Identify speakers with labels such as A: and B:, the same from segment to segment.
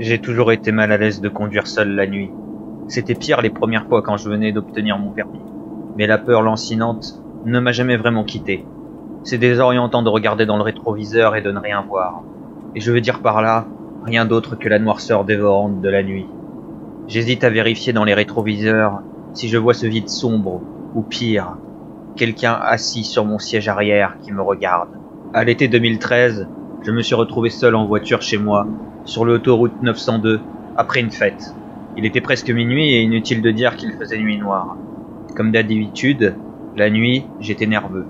A: J'ai toujours été mal à l'aise de conduire seul la nuit. C'était pire les premières fois quand je venais d'obtenir mon permis. Mais la peur lancinante ne m'a jamais vraiment quitté. C'est désorientant de regarder dans le rétroviseur et de ne rien voir. Et je veux dire par là, rien d'autre que la noirceur dévorante de la nuit. J'hésite à vérifier dans les rétroviseurs si je vois ce vide sombre, ou pire, quelqu'un assis sur mon siège arrière qui me regarde. À l'été 2013, je me suis retrouvé seul en voiture chez moi, sur l'autoroute 902, après une fête. Il était presque minuit et inutile de dire qu'il faisait nuit noire. Comme d'habitude, la nuit, j'étais nerveux.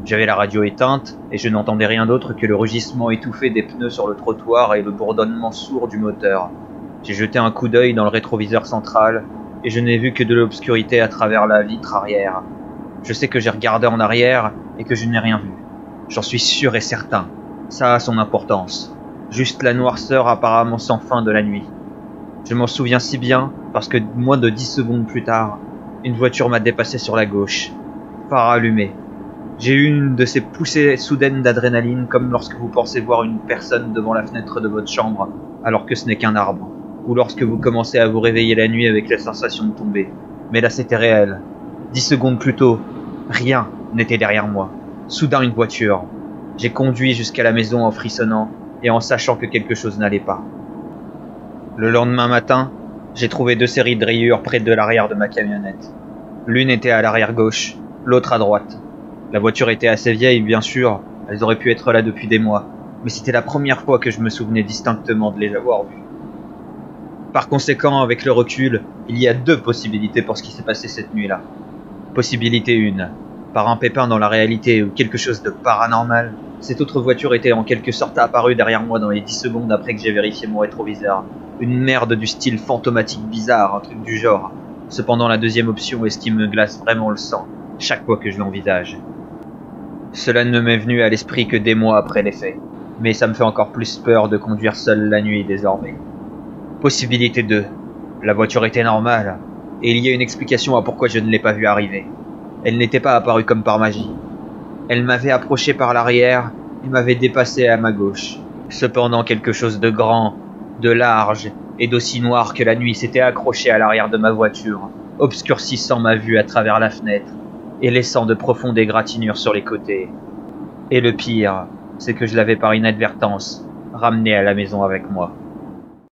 A: J'avais la radio éteinte et je n'entendais rien d'autre que le rugissement étouffé des pneus sur le trottoir et le bourdonnement sourd du moteur. J'ai jeté un coup d'œil dans le rétroviseur central et je n'ai vu que de l'obscurité à travers la vitre arrière. Je sais que j'ai regardé en arrière et que je n'ai rien vu. J'en suis sûr et certain. Ça a son importance. Juste la noirceur apparemment sans fin de la nuit. Je m'en souviens si bien parce que moins de 10 secondes plus tard, une voiture m'a dépassé sur la gauche. Phare allumé. J'ai eu une de ces poussées soudaines d'adrénaline comme lorsque vous pensez voir une personne devant la fenêtre de votre chambre alors que ce n'est qu'un arbre. Ou lorsque vous commencez à vous réveiller la nuit avec la sensation de tomber. Mais là c'était réel. 10 secondes plus tôt, rien n'était derrière moi. Soudain une voiture. J'ai conduit jusqu'à la maison en frissonnant et en sachant que quelque chose n'allait pas. Le lendemain matin, j'ai trouvé 2 séries de rayures près de l'arrière de ma camionnette. L'une était à l'arrière gauche, l'autre à droite. La voiture était assez vieille, bien sûr, elles auraient pu être là depuis des mois, mais c'était la première fois que je me souvenais distinctement de les avoir vues. Par conséquent, avec le recul, il y a 2 possibilités pour ce qui s'est passé cette nuit-là. Possibilité 1, par un pépin dans la réalité ou quelque chose de paranormal, cette autre voiture était en quelque sorte apparue derrière moi dans les 10 secondes après que j'ai vérifié mon rétroviseur. Une merde du style fantomatique bizarre, un truc du genre. Cependant, la deuxième option est ce qui me glace vraiment le sang, chaque fois que je l'envisage. Cela ne m'est venu à l'esprit que des mois après les faits, mais ça me fait encore plus peur de conduire seul la nuit désormais. Possibilité 2. La voiture était normale, et il y a une explication à pourquoi je ne l'ai pas vue arriver. Elle n'était pas apparue comme par magie. Elle m'avait approché par l'arrière et m'avait dépassé à ma gauche. Cependant, quelque chose de grand, de large et d'aussi noir que la nuit s'était accroché à l'arrière de ma voiture, obscurcissant ma vue à travers la fenêtre et laissant de profondes égratignures sur les côtés. Et le pire, c'est que je l'avais par inadvertance ramené à la maison avec moi.